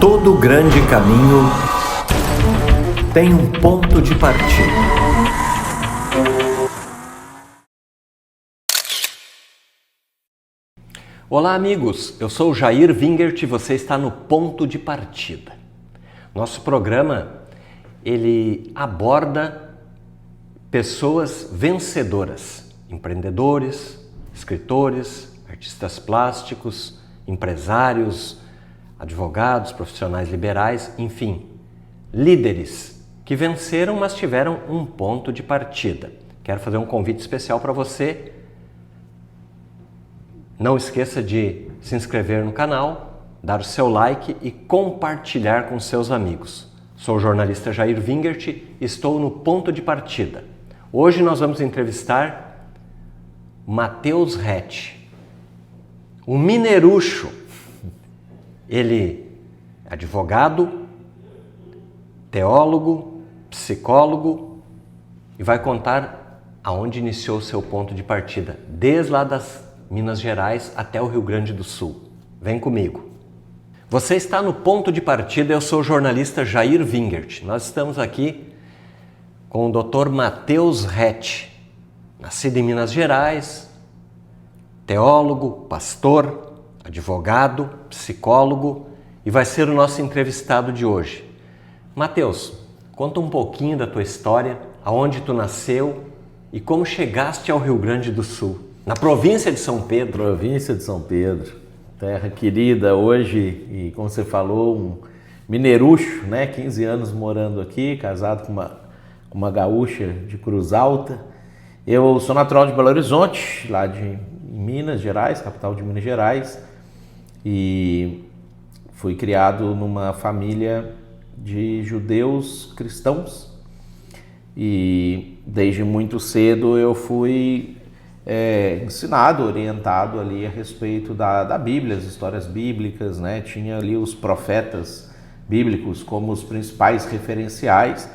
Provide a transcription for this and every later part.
Todo grande caminho tem um ponto de partida. Olá amigos, eu sou o Jair Wingert e você está no Ponto de Partida. Nosso programa, ele aborda pessoas vencedoras, empreendedores, escritores, artistas plásticos, empresários, advogados, profissionais liberais, enfim, líderes que venceram, mas tiveram um ponto de partida. Quero fazer um convite especial para você. Não esqueça de se inscrever no canal, dar o seu like e compartilhar com seus amigos. Sou o jornalista Jair Wingert e estou no Ponto de Partida. Hoje nós vamos entrevistar Matheus Rett, um mineirucho. Ele é advogado, teólogo, psicólogo e vai contar aonde iniciou o seu ponto de partida, desde lá das Minas Gerais até o Rio Grande do Sul. Vem comigo. Você está no Ponto de Partida, eu sou o jornalista Jair Wingert. Nós estamos aqui com o Dr. Matheus Rett, nascido em Minas Gerais, teólogo, pastor, advogado, psicólogo e vai ser o nosso entrevistado de hoje. Matheus, conta um pouquinho da tua história, aonde tu nasceu e como chegaste ao Rio Grande do Sul, na província de São Pedro. Província de São Pedro, terra querida hoje e, como você falou, um mineirucho, né? 15 anos morando aqui, casado com uma gaúcha de Cruz Alta. Eu sou natural de Belo Horizonte, lá de Minas Gerais, capital de Minas Gerais, e fui criado numa família de judeus cristãos e desde muito cedo eu fui ensinado, orientado ali a respeito da Bíblia, as histórias bíblicas, né? Tinha ali os profetas bíblicos como os principais referenciais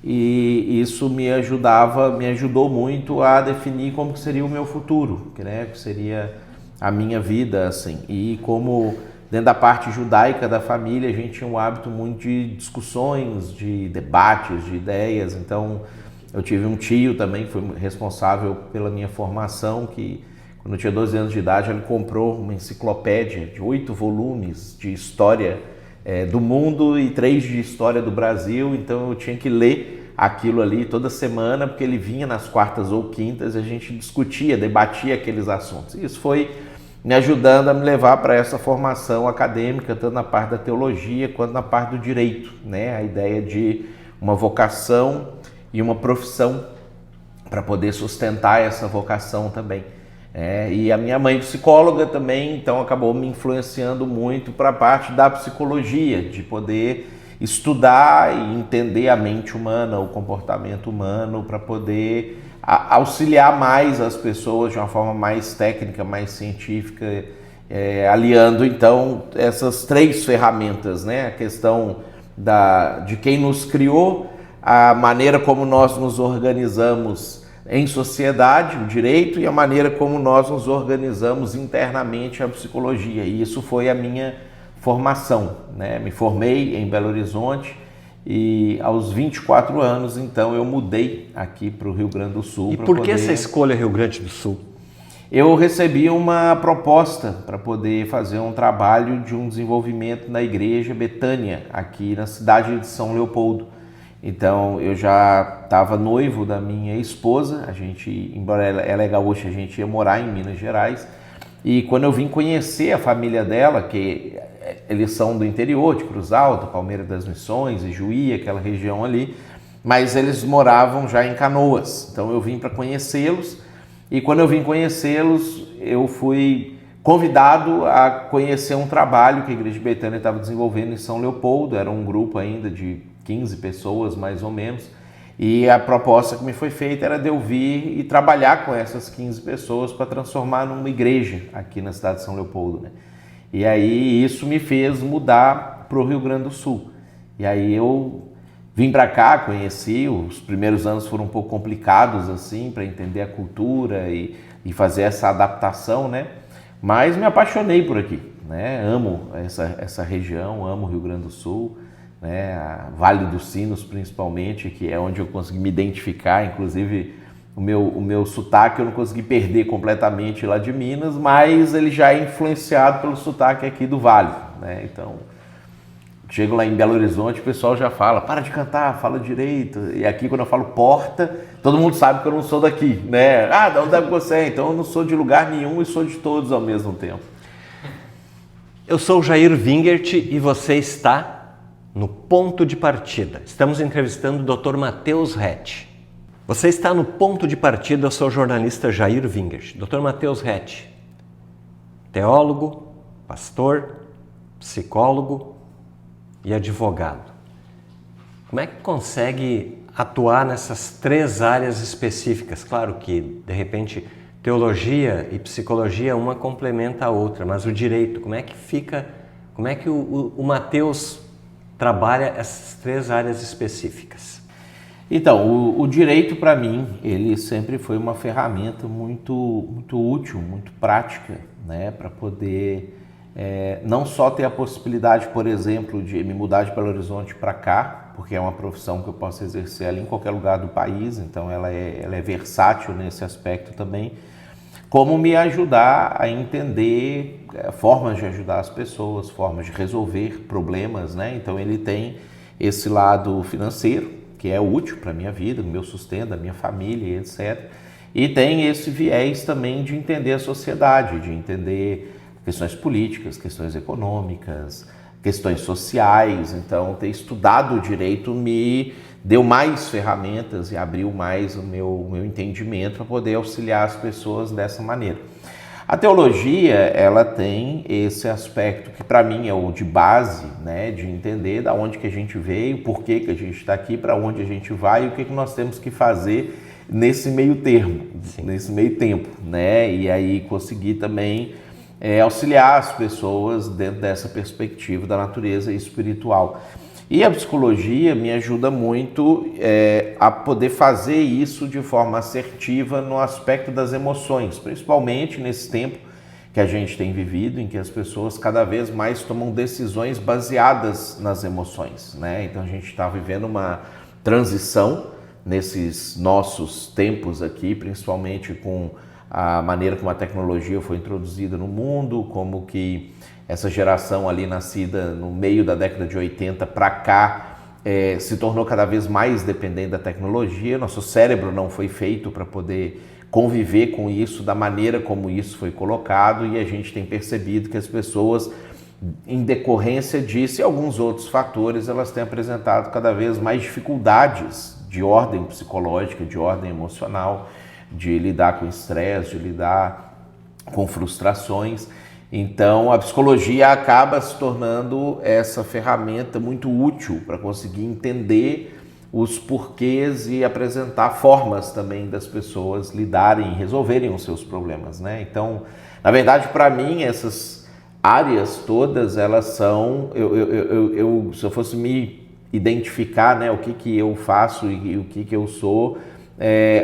e isso me ajudou muito a definir como que seria o meu futuro, né? Que seria a minha vida, assim. E como dentro da parte judaica da família a gente tinha um hábito muito de discussões, de debates, de ideias. Então eu tive um tio também que foi responsável pela minha formação, que quando eu tinha 12 anos de idade ele comprou uma enciclopédia de 8 volumes de história do mundo e 3 de história do Brasil. Então eu tinha que ler aquilo ali toda semana, porque ele vinha nas quartas ou quintas e a gente discutia, debatia aqueles assuntos. E isso foi me ajudando a me levar para essa formação acadêmica, tanto na parte da teologia quanto na parte do direito, né? A ideia de uma vocação e uma profissão para poder sustentar essa vocação também. E a minha mãe psicóloga também, então acabou me influenciando muito para a parte da psicologia, de poder estudar e entender a mente humana, o comportamento humano, para poder auxiliar mais as pessoas de uma forma mais técnica, mais científica, aliando então essas 3 ferramentas, né? A questão de quem nos criou, a maneira como nós nos organizamos em sociedade, o direito, e a maneira como nós nos organizamos internamente, a psicologia. E isso foi a minha formação, né? Me formei em Belo Horizonte e aos 24 anos, então, eu mudei aqui para o Rio Grande do Sul. E por que essa escolha Rio Grande do Sul? Eu recebi uma proposta para poder fazer um trabalho de um desenvolvimento na Igreja Betânia, aqui na cidade de São Leopoldo. Então, eu já estava noivo da minha esposa, a gente, embora ela é gaúcha, a gente ia morar em Minas Gerais. E quando eu vim conhecer a família dela, que eles são do interior, de Cruz Alta, Palmeira das Missões, Ijuí, aquela região ali, mas eles moravam já em Canoas. Então eu vim para conhecê-los e quando eu vim conhecê-los, eu fui convidado a conhecer um trabalho que a Igreja Betânia estava desenvolvendo em São Leopoldo. Era um grupo ainda de 15 pessoas, mais ou menos, e a proposta que me foi feita era de eu vir e trabalhar com essas 15 pessoas para transformar numa igreja aqui na cidade de São Leopoldo, né? E aí isso me fez mudar para o Rio Grande do Sul. E aí eu vim para cá, conheci, os primeiros anos foram um pouco complicados assim, para entender a cultura e fazer essa adaptação, né? Mas me apaixonei por aqui. né? Amo essa região, amo o Rio Grande do Sul, né? Vale dos Sinos principalmente, que é onde eu consegui me identificar, inclusive o meu sotaque eu não consegui perder completamente lá de Minas, mas ele já é influenciado pelo sotaque aqui do Vale, né? Então, chego lá em Belo Horizonte, o pessoal já fala, para de cantar, fala direito. E aqui quando eu falo porta, todo mundo sabe que eu não sou daqui, né? Ah, de onde é que você é? Então eu não sou de lugar nenhum e sou de todos ao mesmo tempo. Eu sou o Jair Wingert e você está no Ponto de Partida. Estamos entrevistando o Dr. Matheus Rett. Você está no Ponto de Partida, eu sou o jornalista Jair Wingert. Dr. Matheus Rett, teólogo, pastor, psicólogo e advogado. Como é que consegue atuar nessas 3 áreas específicas? Claro que, de repente, teologia e psicologia uma complementa a outra, mas o direito, como é que o Matheus trabalha essas 3 áreas específicas? Então, o direito para mim, ele sempre foi uma ferramenta muito útil, muito prática, né, para poder não só ter a possibilidade, por exemplo, de me mudar de Belo Horizonte para cá, porque é uma profissão que eu posso exercer ali em qualquer lugar do país, então ela é versátil nesse aspecto também, como me ajudar a entender formas de ajudar as pessoas, formas de resolver problemas, né? Então ele tem esse lado financeiro, que é útil para a minha vida, o meu sustento, da minha família, etc. E tem esse viés também de entender a sociedade, de entender questões políticas, questões econômicas, questões sociais. Então, ter estudado o direito me deu mais ferramentas e abriu mais o meu entendimento para poder auxiliar as pessoas dessa maneira. A teologia, ela tem esse aspecto que para mim é o de base, né, de entender da onde que a gente veio, por que que a gente está aqui, para onde a gente vai e o que que nós temos que fazer nesse meio termo, nesse meio tempo, né, e aí conseguir também auxiliar as pessoas dentro dessa perspectiva da natureza espiritual. E a psicologia me ajuda muito a poder fazer isso de forma assertiva no aspecto das emoções, principalmente nesse tempo que a gente tem vivido, em que as pessoas cada vez mais tomam decisões baseadas nas emoções, né? Então a gente está vivendo uma transição nesses nossos tempos aqui, principalmente com a maneira como a tecnologia foi introduzida no mundo, como que essa geração ali nascida no meio da década de 80 para cá se tornou cada vez mais dependente da tecnologia. Nosso cérebro não foi feito para poder conviver com isso da maneira como isso foi colocado, e a gente tem percebido que as pessoas, em decorrência disso e alguns outros fatores, elas têm apresentado cada vez mais dificuldades de ordem psicológica, de ordem emocional, de lidar com estresse, de lidar com frustrações. Então, a psicologia acaba se tornando essa ferramenta muito útil para conseguir entender os porquês e apresentar formas também das pessoas lidarem e resolverem os seus problemas, né? Então, na verdade, para mim, essas áreas todas, elas são... se eu fosse me identificar, né, o que eu faço e o que eu sou,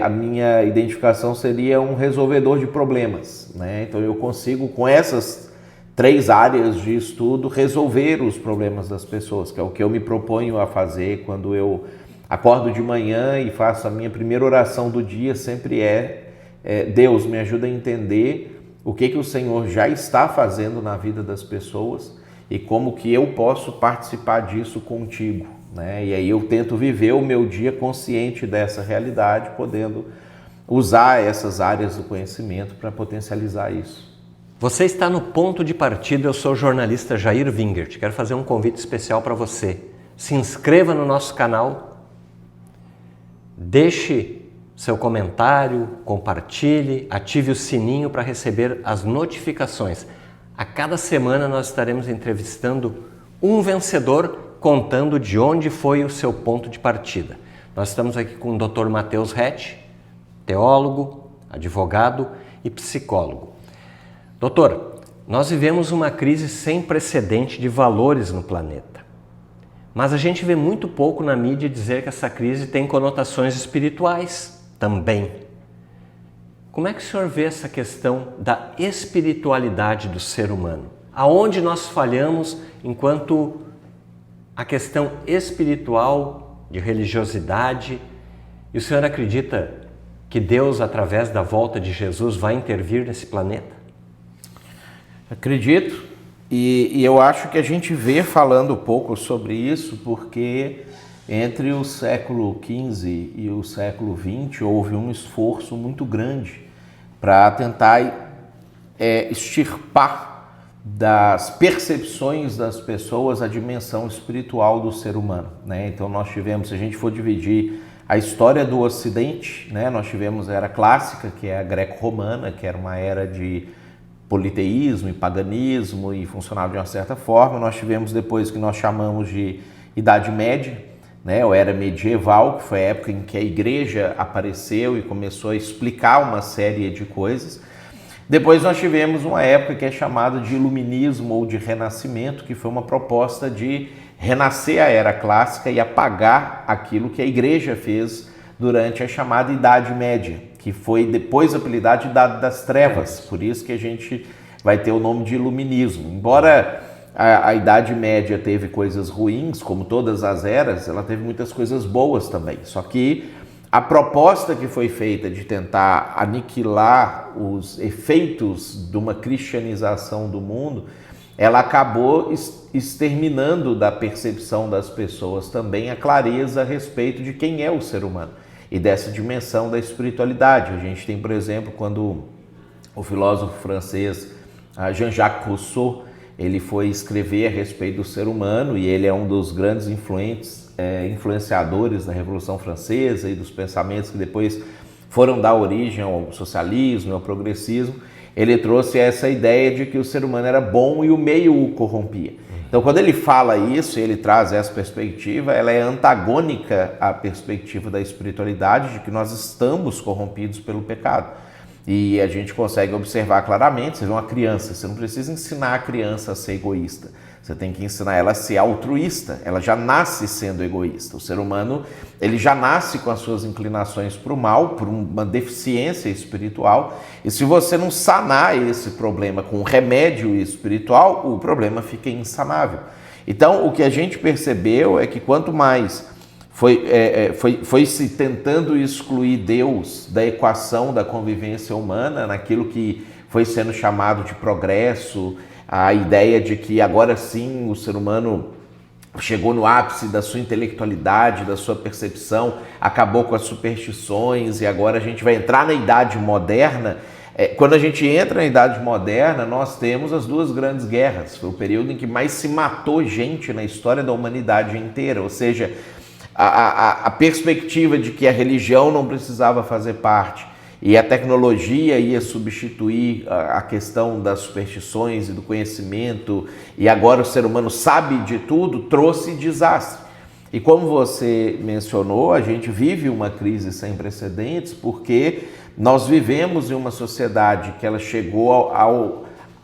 a minha identificação seria um resolvedor de problemas, né? Então eu consigo, com essas 3 áreas de estudo, resolver os problemas das pessoas, que é o que eu me proponho a fazer quando eu acordo de manhã e faço a minha primeira oração do dia. Sempre Deus, me ajuda a entender o que o Senhor já está fazendo na vida das pessoas e como que eu posso participar disso contigo, né? E aí eu tento viver o meu dia consciente dessa realidade, podendo usar essas áreas do conhecimento para potencializar isso. Você está no Ponto de Partida, eu sou o jornalista Jair Wingert. Quero fazer um convite especial para você. Se inscreva no nosso canal, deixe seu comentário, compartilhe, ative o sininho para receber as notificações. A cada semana nós estaremos entrevistando um vencedor, contando de onde foi o seu ponto de partida. Nós estamos aqui com o Dr. Matheus Rett, teólogo, advogado e psicólogo. Doutor, nós vivemos uma crise sem precedente de valores no planeta. Mas a gente vê muito pouco na mídia dizer que essa crise tem conotações espirituais também. Como é que o senhor vê essa questão da espiritualidade do ser humano? Aonde nós falhamos enquanto a questão espiritual, de religiosidade, e o senhor acredita que Deus, através da volta de Jesus, vai intervir nesse planeta? Acredito, e eu acho que a gente vê falando um pouco sobre isso, porque entre o século XV e o século XX houve um esforço muito grande para tentar extirpar das percepções das pessoas a dimensão espiritual do ser humano, né? Então nós tivemos, se a gente for dividir a história do Ocidente, né, nós tivemos a era clássica, que é a greco-romana, que era uma era de politeísmo e paganismo e funcionava de uma certa forma. Nós tivemos depois o que nós chamamos de Idade Média, né, ou era medieval, que foi a época em que a igreja apareceu e começou a explicar uma série de coisas. Depois nós tivemos uma época que é chamada de Iluminismo ou de Renascimento, que foi uma proposta de renascer a Era Clássica e apagar aquilo que a igreja fez durante a chamada Idade Média, que foi depois apelidada de Idade das Trevas, por isso que a gente vai ter o nome de Iluminismo. Embora a Idade Média teve coisas ruins, como todas as eras, ela teve muitas coisas boas também, só que a proposta que foi feita de tentar aniquilar os efeitos de uma cristianização do mundo, ela acabou exterminando da percepção das pessoas também a clareza a respeito de quem é o ser humano e dessa dimensão da espiritualidade. A gente tem, por exemplo, quando o filósofo francês Jean-Jacques Rousseau, ele foi escrever a respeito do ser humano, e ele é um dos grandes influenciadores da Revolução Francesa e dos pensamentos que depois foram dar origem ao socialismo, ao progressismo. Ele trouxe essa ideia de que o ser humano era bom e o meio o corrompia. Então, quando ele fala isso, ele traz essa perspectiva, ela é antagônica à perspectiva da espiritualidade, de que nós estamos corrompidos pelo pecado. E a gente consegue observar claramente. Você vê uma criança, você não precisa ensinar a criança a ser egoísta, você tem que ensinar ela a ser altruísta. Ela já nasce sendo egoísta. O ser humano, ele já nasce com as suas inclinações para o mal, por uma deficiência espiritual, e se você não sanar esse problema com remédio espiritual, o problema fica insanável. Então, o que a gente percebeu é que quanto mais foi se tentando excluir Deus da equação da convivência humana, naquilo que foi sendo chamado de progresso, a ideia de que agora sim o ser humano chegou no ápice da sua intelectualidade, da sua percepção, acabou com as superstições e agora a gente vai entrar na Idade Moderna. Quando a gente entra na Idade Moderna, nós temos as duas grandes guerras. Foi o período em que mais se matou gente na história da humanidade inteira, ou seja, a perspectiva de que a religião não precisava fazer parte e a tecnologia ia substituir a questão das superstições e do conhecimento, e agora o ser humano sabe de tudo, trouxe desastre. E como você mencionou, a gente vive uma crise sem precedentes, porque nós vivemos em uma sociedade que ela chegou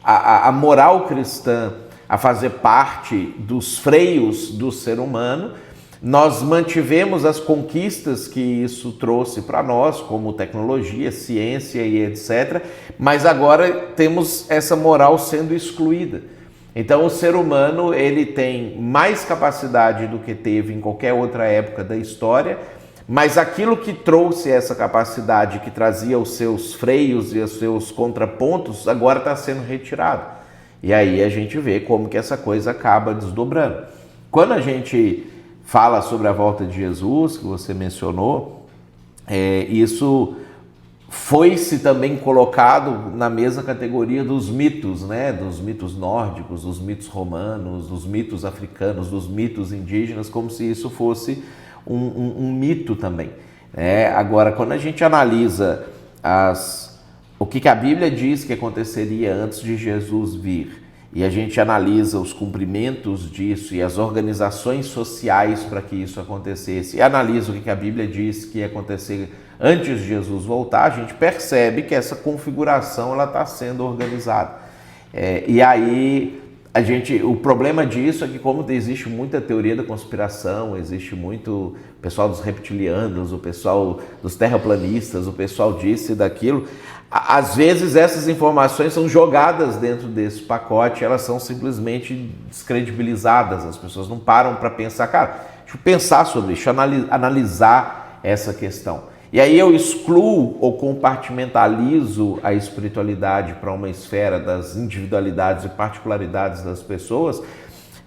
a moral cristã a fazer parte dos freios do ser humano. Nós mantivemos as conquistas que isso trouxe para nós, como tecnologia, ciência e etc., mas agora temos essa moral sendo excluída. Então o ser humano, ele tem mais capacidade do que teve em qualquer outra época da história, mas aquilo que trouxe essa capacidade, que trazia os seus freios e os seus contrapontos, agora está sendo retirado. E aí a gente vê como que essa coisa acaba desdobrando. Quando a gente fala sobre a volta de Jesus, que você mencionou, isso foi-se também colocado na mesma categoria dos mitos, né? Dos mitos nórdicos, dos mitos romanos, dos mitos africanos, dos mitos indígenas, como se isso fosse um mito também. Agora, quando a gente analisa o que a Bíblia diz que aconteceria antes de Jesus vir, e a gente analisa os cumprimentos disso e as organizações sociais para que isso acontecesse, e analisa o que a Bíblia diz que ia acontecer antes de Jesus voltar, a gente percebe que essa configuração está sendo organizada. E aí o problema disso é que como existe muita teoria da conspiração, existe muito pessoal dos reptilianos, o pessoal dos terraplanistas, o pessoal disso e daquilo, às vezes essas informações são jogadas dentro desse pacote, elas são simplesmente descredibilizadas, as pessoas não param para pensar, cara, deixa eu pensar sobre isso, deixa eu analisar essa questão. E aí eu excluo ou compartimentalizo a espiritualidade para uma esfera das individualidades e particularidades das pessoas.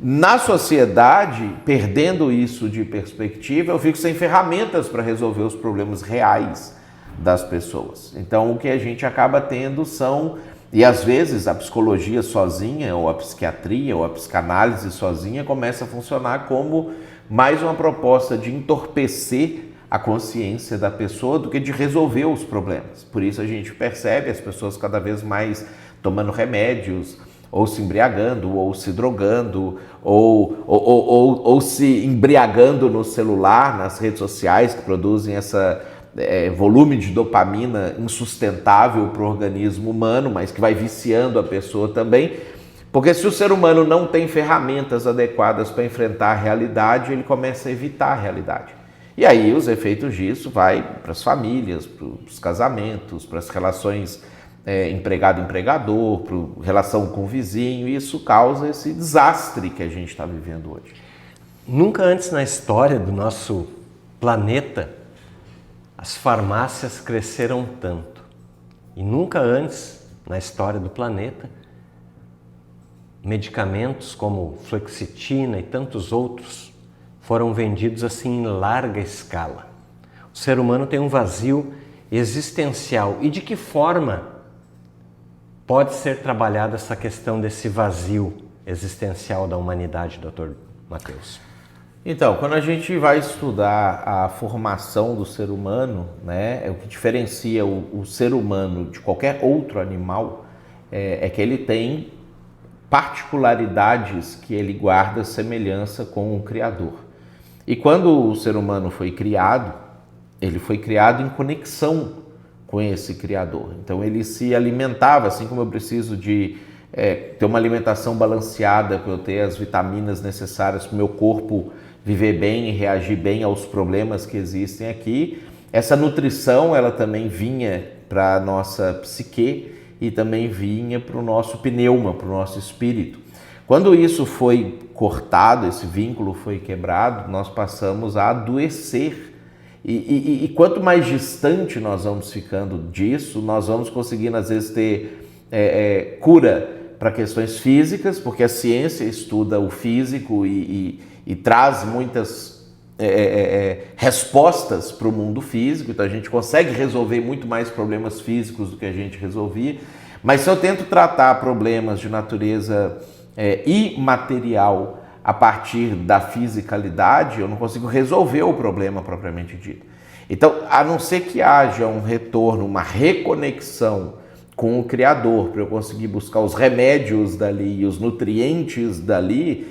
Na sociedade, perdendo isso de perspectiva, eu fico sem ferramentas para resolver os problemas reais das pessoas. Então o que a gente acaba tendo são, e às vezes a psicologia sozinha, ou a psiquiatria, ou a psicanálise sozinha começa a funcionar como mais uma proposta de entorpecer a consciência da pessoa do que de resolver os problemas. Por isso a gente percebe as pessoas cada vez mais tomando remédios, ou se embriagando, ou se drogando, ou se embriagando no celular, nas redes sociais, que produzem essa volume de dopamina insustentável para o organismo humano, mas que vai viciando a pessoa também. Porque se o ser humano não tem ferramentas adequadas para enfrentar a realidade, ele começa a evitar a realidade. E aí os efeitos disso vai para as famílias, para os casamentos, para as relações empregado-empregador, para a relação com o vizinho, e isso causa esse desastre que a gente está vivendo hoje. Nunca antes na história do nosso planeta as farmácias cresceram tanto. E nunca antes na história do planeta medicamentos como fluoxetina e tantos outros foram vendidos assim em larga escala. O ser humano tem um vazio existencial. E de que forma pode ser trabalhada essa questão desse vazio existencial da humanidade, Dr. Matheus? Então, quando a gente vai estudar a formação do ser humano, né, o que diferencia o ser humano de qualquer outro animal é que ele tem particularidades que ele guarda semelhança com o Criador. E quando o ser humano foi criado, ele foi criado em conexão com esse Criador. Então ele se alimentava, assim como eu preciso de ter uma alimentação balanceada, para eu ter as vitaminas necessárias para o meu corpo viver bem e reagir bem aos problemas que existem aqui. Essa nutrição, ela também vinha para a nossa psique e também vinha para o nosso pneuma, para o nosso espírito. Quando isso foi cortado, esse vínculo foi quebrado, nós passamos a adoecer. E quanto mais distante nós vamos ficando disso, nós vamos conseguindo às vezes ter cura para questões físicas, porque a ciência estuda o físico e traz muitas respostas para o mundo físico, então a gente consegue resolver muito mais problemas físicos do que a gente resolvia. Mas se eu tento tratar problemas de natureza imaterial a partir da fisicalidade, eu não consigo resolver o problema propriamente dito. Então, a não ser que haja um retorno, uma reconexão com o Criador, para eu conseguir buscar os remédios dali e os nutrientes dali,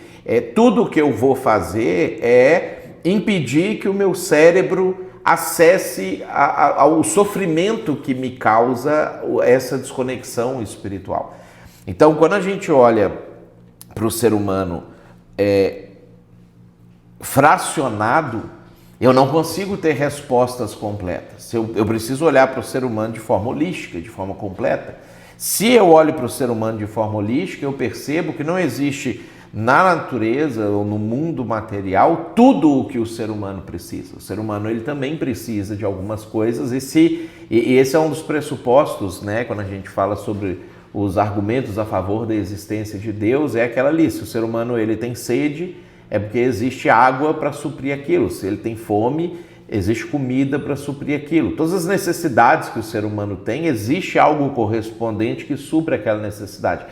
tudo que eu vou fazer é impedir que o meu cérebro acesse ao sofrimento que me causa essa desconexão espiritual. Então, quando a gente olha para o ser humano fracionado, eu não consigo ter respostas completas. Eu preciso olhar para o ser humano de forma holística, de forma completa. Se eu olho para o ser humano de forma holística, eu percebo que não existe na natureza ou no mundo material tudo o que o ser humano precisa. O ser humano ele também precisa de algumas coisas e esse é um dos pressupostos, né, quando a gente fala sobre os argumentos a favor da existência de Deus, é aquela ali, se o ser humano ele tem sede, é porque existe água para suprir aquilo. Se ele tem fome, existe comida para suprir aquilo. Todas as necessidades que o ser humano tem, existe algo correspondente que supre aquela necessidade.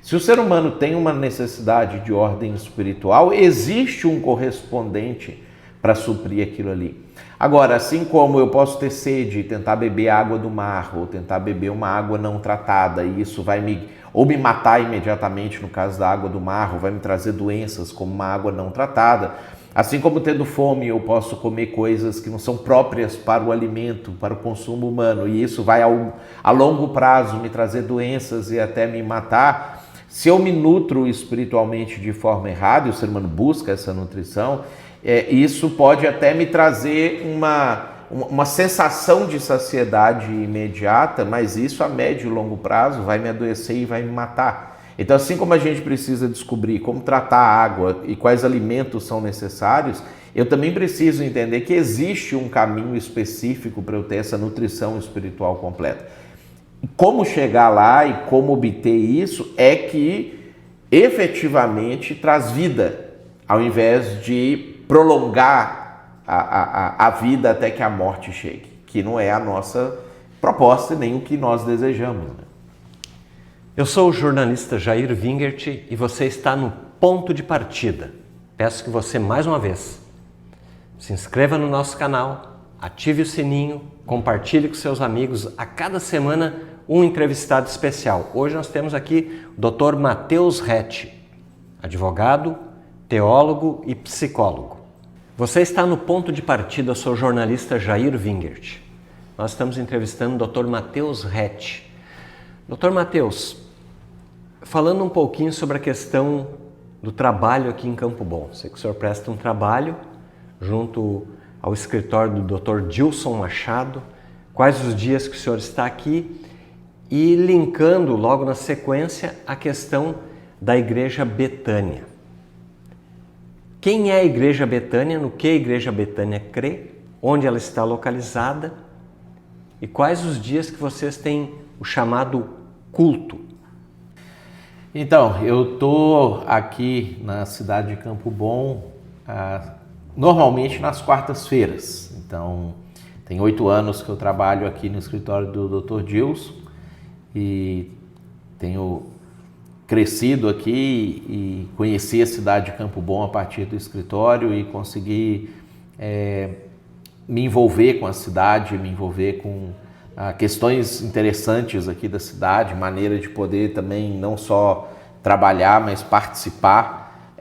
Se o ser humano tem uma necessidade de ordem espiritual, existe um correspondente para suprir aquilo ali. Agora, assim como eu posso ter sede e tentar beber água do mar, ou tentar beber uma água não tratada, e isso vai me matar imediatamente, no caso da água do mar, ou vai me trazer doenças como uma água não tratada. Assim como tendo fome, eu posso comer coisas que não são próprias para o alimento, para o consumo humano, e isso vai a longo prazo me trazer doenças e até me matar. Se eu me nutro espiritualmente de forma errada, e o ser humano busca essa nutrição, isso pode até me trazer uma sensação de saciedade imediata, mas isso a médio e longo prazo vai me adoecer e vai me matar. Então, assim como a gente precisa descobrir como tratar a água e quais alimentos são necessários, eu também preciso entender que existe um caminho específico para eu ter essa nutrição espiritual completa. Como chegar lá e como obter isso é que efetivamente traz vida, ao invés de prolongar a vida até que a morte chegue, que não é a nossa proposta e nem o que nós desejamos. Né? Eu sou o jornalista Jair Wingert e você está no Ponto de Partida. Peço que você, mais uma vez, se inscreva no nosso canal, ative o sininho, compartilhe com seus amigos. A cada semana, um entrevistado especial. Hoje nós temos aqui o Dr. Matheus Rett, advogado, teólogo e psicólogo. Você está no Ponto de Partida, eu sou o jornalista Jair Wingert. Nós estamos entrevistando o Dr. Matheus Rett. Dr. Matheus, falando um pouquinho sobre a questão do trabalho aqui em Campo Bom. Sei que o senhor presta um trabalho junto ao escritório do Dr. Dilson Machado. Quais os dias que o senhor está aqui? E linkando logo na sequência a questão da Igreja Betânia. Quem é a Igreja Betânia? No que a Igreja Betânia crê? Onde ela está localizada? E quais os dias que vocês têm o chamado culto? Então, eu estou aqui na cidade de Campo Bom, normalmente nas quartas-feiras. Então, tem 8 anos que eu trabalho aqui no escritório do Dr. Dilson e tenho crescido aqui e conheci a cidade de Campo Bom a partir do escritório e consegui me envolver com a cidade, me envolver com questões interessantes aqui da cidade, maneira de poder também não só trabalhar, mas participar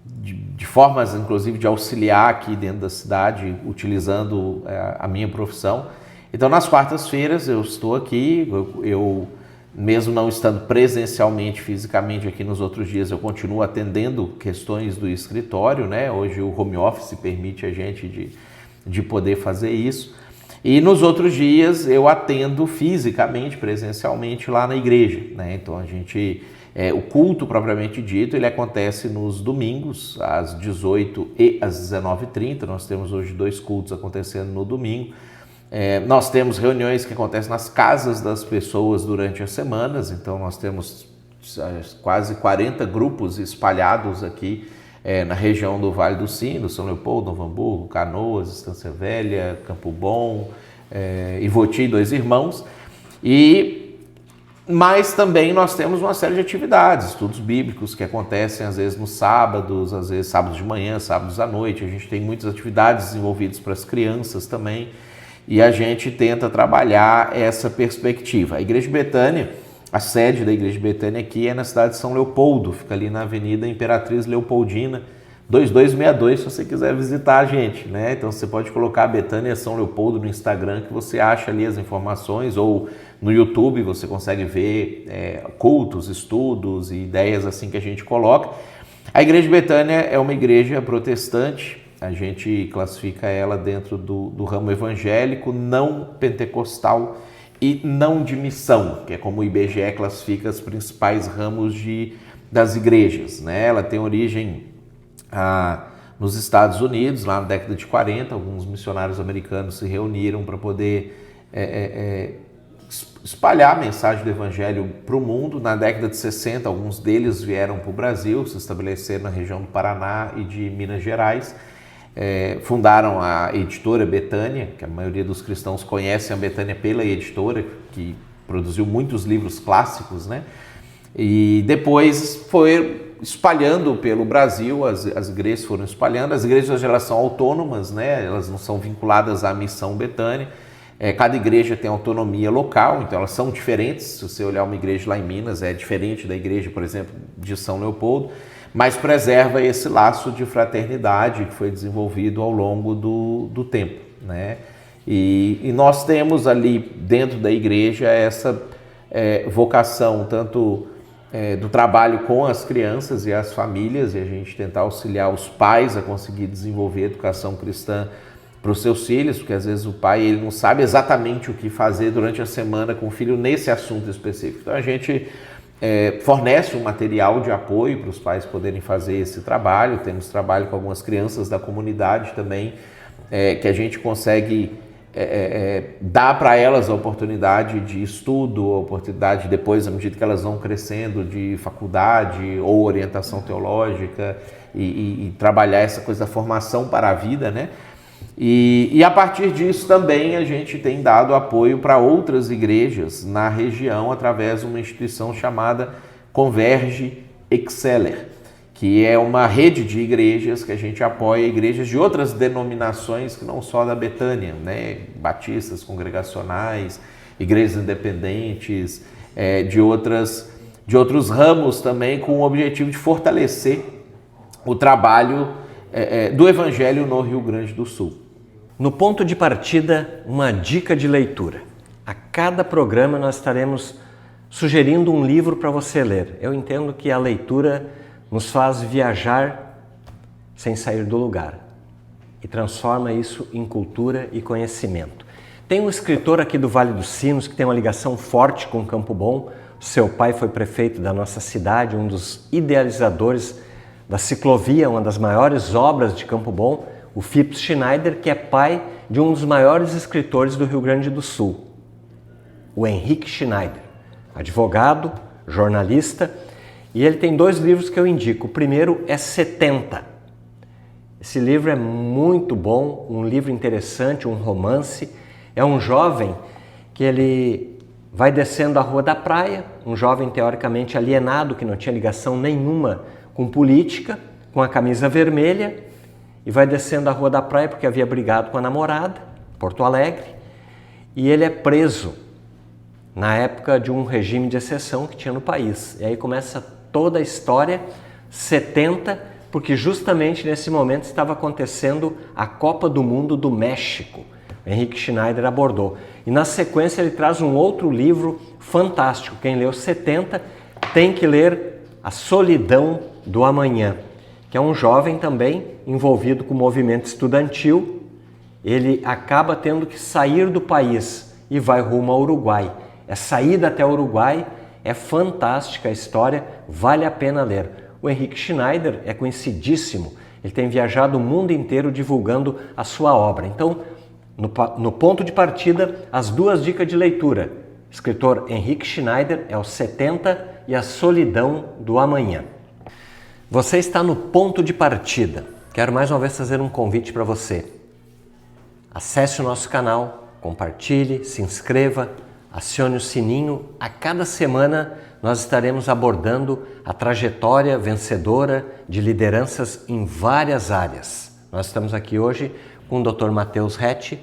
de formas, inclusive, de auxiliar aqui dentro da cidade, utilizando a minha profissão. Então, nas quartas-feiras eu estou aqui, eu mesmo não estando presencialmente, fisicamente aqui nos outros dias, eu continuo atendendo questões do escritório, né? Hoje o home office permite a gente de poder fazer isso. E nos outros dias eu atendo fisicamente, presencialmente lá na igreja, né? Então o culto propriamente dito, ele acontece nos domingos, às 18 e às 19h30. Nós temos hoje 2 cultos acontecendo no domingo. Nós temos reuniões que acontecem nas casas das pessoas durante as semanas, então nós temos quase 40 grupos espalhados aqui na região do Vale do Sino, São Leopoldo, Novo Hamburgo, Canoas, Estância Velha, Campo Bom, Ivoti e Dois Irmãos. Mas também nós temos uma série de atividades, estudos bíblicos que acontecem às vezes nos sábados, às vezes sábados de manhã, sábados à noite. A gente tem muitas atividades desenvolvidas para as crianças também e a gente tenta trabalhar essa perspectiva. A Igreja Betânia, a sede da Igreja Betânia aqui é na cidade de São Leopoldo, fica ali na Avenida Imperatriz Leopoldina, 2262, se você quiser visitar a gente, né? Então você pode colocar Betânia São Leopoldo no Instagram que você acha ali as informações, ou no YouTube você consegue ver cultos, estudos e ideias assim que a gente coloca. A Igreja Betânia é uma igreja protestante, a gente classifica ela dentro do ramo evangélico, não pentecostal e não de missão, que é como o IBGE classifica os principais ramos das igrejas, né? Ela tem origem nos Estados Unidos, lá na década de 40, alguns missionários americanos se reuniram para poder espalhar a mensagem do Evangelho para o mundo. Na década de 60, alguns deles vieram para o Brasil, se estabeleceram na região do Paraná e de Minas Gerais. Fundaram a editora Betânia, que a maioria dos cristãos conhecem a Betânia pela editora, que produziu muitos livros clássicos, né? E depois foi espalhando pelo Brasil, as igrejas foram espalhando. As igrejas hoje elas são autônomas, né? Elas não são vinculadas à missão Betânia. Cada igreja tem autonomia local, então elas são diferentes. Se você olhar uma igreja lá em Minas, é diferente da igreja, por exemplo, de São Leopoldo, mas preserva esse laço de fraternidade que foi desenvolvido ao longo do tempo, né? E nós temos ali dentro da igreja vocação tanto do trabalho com as crianças e as famílias, e a gente tentar auxiliar os pais a conseguir desenvolver a educação cristã para os seus filhos, porque às vezes o pai ele não sabe exatamente o que fazer durante a semana com o filho nesse assunto específico. Então a gente fornece um material de apoio para os pais poderem fazer esse trabalho. Temos trabalho com algumas crianças da comunidade também, que a gente consegue dar para elas a oportunidade de estudo, a oportunidade depois, à medida que elas vão crescendo, de faculdade ou orientação teológica e trabalhar essa coisa da formação para a vida, né? E a partir disso também a gente tem dado apoio para outras igrejas na região através de uma instituição chamada Converge Exceler, que é uma rede de igrejas que a gente apoia igrejas de outras denominações que não só da Betânia, né? Batistas, congregacionais, igrejas independentes, de outros ramos também, com o objetivo de fortalecer o trabalho do Evangelho no Rio Grande do Sul. No ponto de partida, uma dica de leitura. A cada programa nós estaremos sugerindo um livro para você ler. Eu entendo que a leitura nos faz viajar sem sair do lugar e transforma isso em cultura e conhecimento. Tem um escritor aqui do Vale dos Sinos que tem uma ligação forte com Campo Bom. Seu pai foi prefeito da nossa cidade, um dos idealizadores da ciclovia, uma das maiores obras de Campo Bom, o Phipps Schneider, que é pai de um dos maiores escritores do Rio Grande do Sul, o Henrique Schneider, advogado, jornalista, e ele tem 2 livros que eu indico. O primeiro é 70. Esse livro é muito bom, um livro interessante, um romance. É um jovem que ele vai descendo a Rua da Praia, um jovem teoricamente alienado, que não tinha ligação nenhuma com política, com a camisa vermelha, e vai descendo a Rua da Praia porque havia brigado com a namorada, Porto Alegre, e ele é preso na época de um regime de exceção que tinha no país. E aí começa toda a história, 70, porque justamente nesse momento estava acontecendo a Copa do Mundo do México. O Henrique Schneider abordou. E na sequência ele traz um outro livro fantástico. Quem leu 70 tem que ler A Solidão do Amanhã, que é um jovem também envolvido com o movimento estudantil. Ele acaba tendo que sair do país e vai rumo ao Uruguai. A saída até o Uruguai é fantástica a história, vale a pena ler. O Henrique Schneider é conhecidíssimo, ele tem viajado o mundo inteiro divulgando a sua obra. Então, no ponto de partida, as 2 dicas de leitura. O escritor Henrique Schneider é o 70 e A Solidão do Amanhã. Você está no ponto de partida. Quero mais uma vez fazer um convite para você. Acesse o nosso canal, compartilhe, se inscreva, acione o sininho. A cada semana nós estaremos abordando a trajetória vencedora de lideranças em várias áreas. Nós estamos aqui hoje com o Dr. Matheus Rett,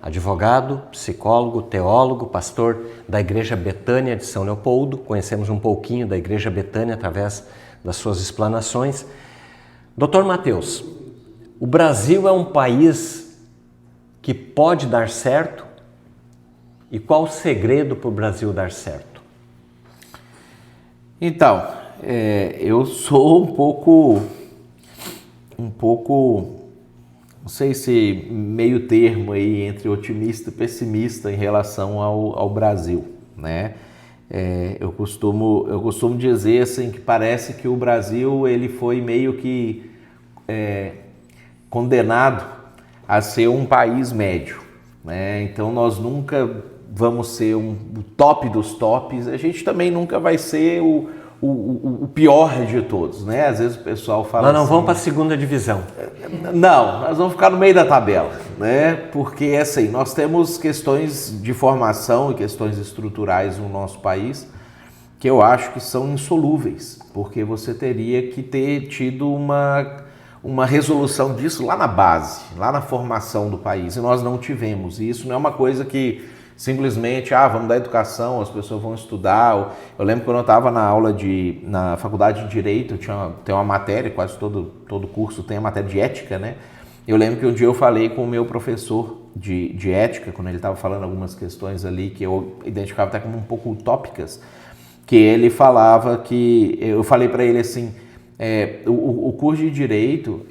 advogado, psicólogo, teólogo, pastor da Igreja Betânia de São Leopoldo. Conhecemos um pouquinho da Igreja Betânia através das suas explanações. Dr. Matheus, o Brasil é um país que pode dar certo? E qual o segredo para o Brasil dar certo? Então, eu sou um pouco, não sei se meio termo aí entre otimista e pessimista em relação ao Brasil, né? Eu costumo dizer assim que parece que o Brasil ele foi meio que condenado a ser um país médio, né? Então nós nunca vamos ser o top dos tops, a gente também nunca vai ser o pior de todos, né? Às vezes o pessoal fala Nós não vamos para a segunda divisão. Não, nós vamos ficar no meio da tabela, né? Porque assim, nós temos questões de formação e questões estruturais no nosso país que eu acho que são insolúveis, porque você teria que ter tido uma resolução disso lá na base, lá na formação do país, e nós não tivemos. E isso não é uma coisa que simplesmente, vamos dar educação, as pessoas vão estudar. Eu lembro quando eu estava na faculdade de Direito, tem uma matéria, quase todo curso tem a matéria de ética, né? Eu lembro que um dia eu falei com o meu professor de ética, quando ele estava falando algumas questões ali que eu identificava até como um pouco utópicas, que ele falava que, eu falei para ele assim, o curso de Direito,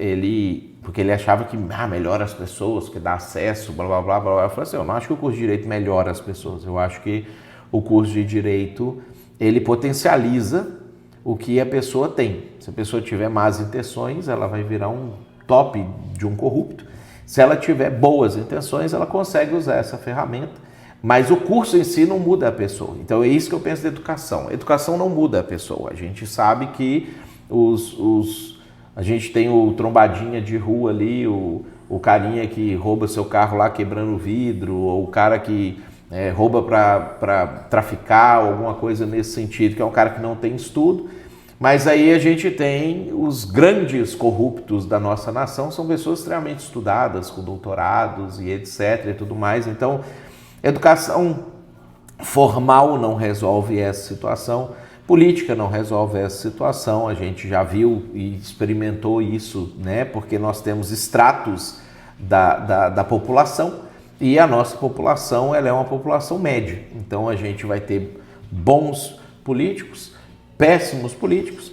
porque ele achava que melhora as pessoas, que dá acesso, blá, blá, blá, blá. Eu falei assim, eu não acho que o curso de Direito melhora as pessoas, eu acho que o curso de Direito, ele potencializa o que a pessoa tem. Se a pessoa tiver más intenções, ela vai virar um top de um corrupto. Se ela tiver boas intenções, ela consegue usar essa ferramenta, mas o curso em si não muda a pessoa. Então é isso que eu penso de educação. A educação não muda a pessoa. A gente sabe que a gente tem o trombadinha de rua ali, o carinha que rouba seu carro lá quebrando o vidro, ou o cara que rouba para traficar, ou alguma coisa nesse sentido, que é um cara que não tem estudo. Mas aí a gente tem os grandes corruptos da nossa nação, são pessoas extremamente estudadas, com doutorados e etc. e tudo mais. Então, educação formal não resolve essa situação, política não resolve essa situação, a gente já viu e experimentou isso, né? Porque nós temos estratos da população e a nossa população ela é uma população média. Então, a gente vai ter bons políticos, péssimos políticos,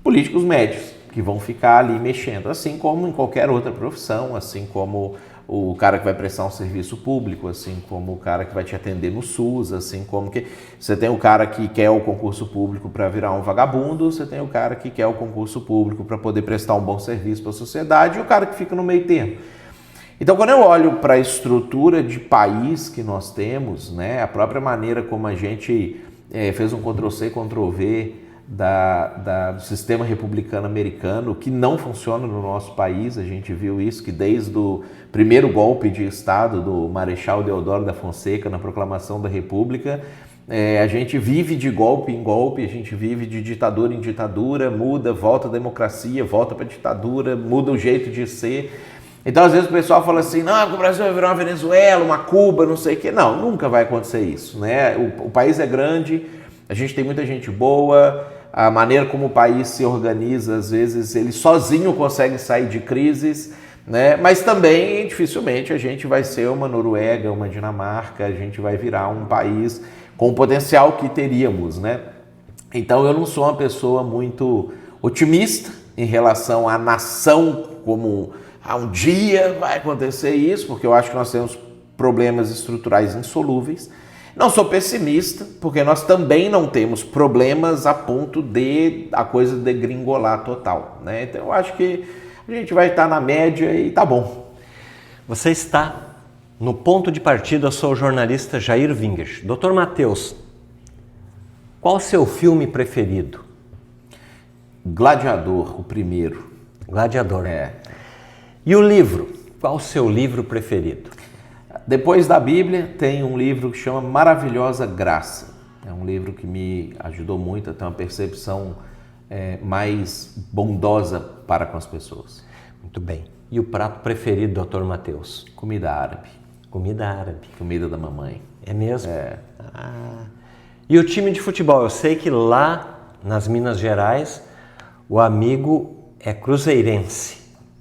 políticos médios, que vão ficar ali mexendo, assim como em qualquer outra profissão, assim como o cara que vai prestar um serviço público, assim como o cara que vai te atender no SUS, assim como que você tem o cara que quer o concurso público para virar um vagabundo, você tem o cara que quer o concurso público para poder prestar um bom serviço para a sociedade e o cara que fica no meio termo. Então, quando eu olho para a estrutura de país que nós temos, né, a própria maneira como a gente fez um Ctrl-C, Ctrl-V do sistema republicano americano, que não funciona no nosso país. A gente viu isso, que desde o primeiro golpe de Estado do Marechal Deodoro da Fonseca, na proclamação da República, a gente vive de golpe em golpe, a gente vive de ditadura em ditadura, muda, volta a democracia, volta para a ditadura, muda o jeito de ser. Então, às vezes o pessoal fala assim, não, que o Brasil vai virar uma Venezuela, uma Cuba, não sei o quê. Não, nunca vai acontecer isso, né? O país é grande, a gente tem muita gente boa, a maneira como o país se organiza, às vezes ele sozinho consegue sair de crises, né? Mas também, dificilmente, a gente vai ser uma Noruega, uma Dinamarca, a gente vai virar um país com o potencial que teríamos, né? Então, eu não sou uma pessoa muito otimista em relação à nação como um dia vai acontecer isso, porque eu acho que nós temos problemas estruturais insolúveis. Não sou pessimista, porque nós também não temos problemas a ponto de a coisa degringolar total, né? Então eu acho que a gente vai estar na média e tá bom. Você está no ponto de partida, eu sou o jornalista Jair Vingas. Dr. Matheus, qual o seu filme preferido? Gladiador, o primeiro. Gladiador. E o livro? Qual o seu livro preferido? Depois da Bíblia, tem um livro que chama Maravilhosa Graça. É um livro que me ajudou muito a ter uma percepção mais bondosa para com as pessoas. Muito bem. E o prato preferido, Dr. Matheus? Comida árabe. Comida árabe. Comida da mamãe. É mesmo? E o time de futebol? Eu sei que lá nas Minas Gerais o amigo é cruzeirense.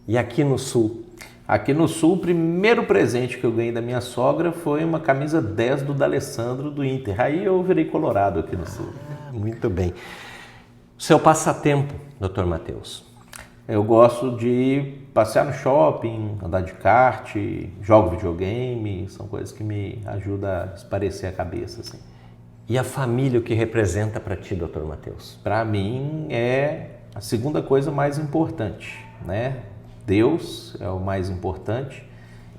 E aqui no Sul? Aqui no Sul, o primeiro presente que eu ganhei da minha sogra foi uma camisa 10 do D'Alessandro do Inter. Aí eu virei colorado aqui no Sul. Muito bem. Seu passatempo, Dr. Matheus? Eu gosto de passear no shopping, andar de kart, jogo videogame, são coisas que me ajudam a espairecer a cabeça, assim. E a família, o que representa para ti, Dr. Matheus? Para mim é a segunda coisa mais importante, né? Deus é o mais importante,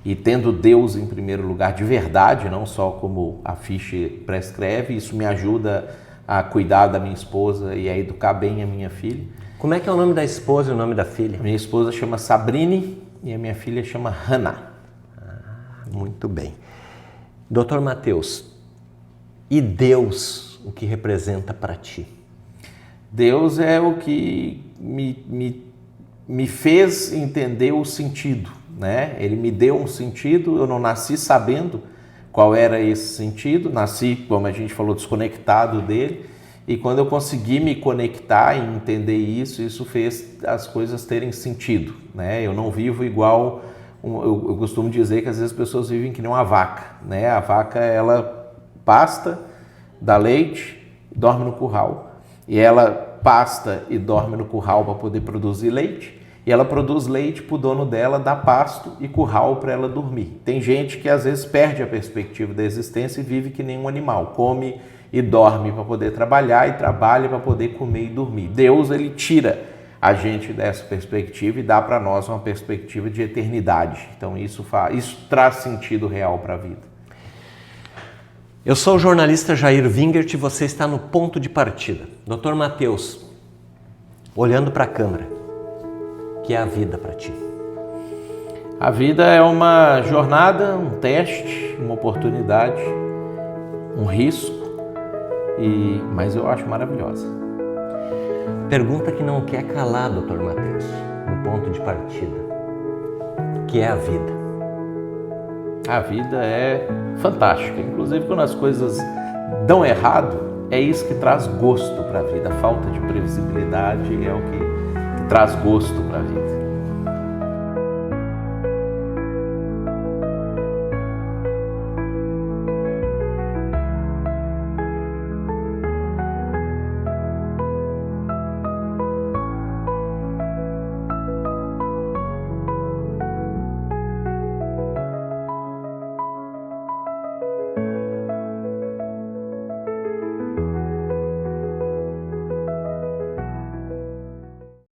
e tendo Deus em primeiro lugar de verdade, não só como a ficha prescreve, isso me ajuda a cuidar da minha esposa e a educar bem a minha filha. Como é que é o nome da esposa e o nome da filha? Minha esposa chama Sabrine e a minha filha chama Hannah. Muito bem. Dr. Matheus, e Deus, o que representa para ti? Deus é o que me fez entender o sentido, né? Ele me deu um sentido, eu não nasci sabendo qual era esse sentido, nasci, como a gente falou, desconectado dele, e quando eu consegui me conectar e entender isso, isso fez as coisas terem sentido, né? Eu não vivo igual eu costumo dizer que às vezes as pessoas vivem que nem uma vaca, né? A vaca, ela pasta, dá leite, dorme no curral. E ela pasta e dorme no curral para poder produzir leite. E ela produz leite para o dono dela, dá pasto e curral para ela dormir. Tem gente que às vezes perde a perspectiva da existência e vive que nem um animal. Come e dorme para poder trabalhar e trabalha para poder comer e dormir. Deus, ele tira a gente dessa perspectiva e dá para nós uma perspectiva de eternidade. Então isso traz sentido real para a vida. Eu sou o jornalista Jair Wingert e você está no Ponto de Partida. Dr. Matheus, olhando para a câmera, o que é a vida para ti? A vida é uma jornada, um teste, uma oportunidade, um risco, mas eu acho maravilhosa. Pergunta que não quer calar, Dr. Matheus, no Ponto de Partida. O que é a vida? A vida é fantástica, inclusive quando as coisas dão errado, é isso que traz gosto para a vida. A falta de previsibilidade é o que traz gosto para a vida.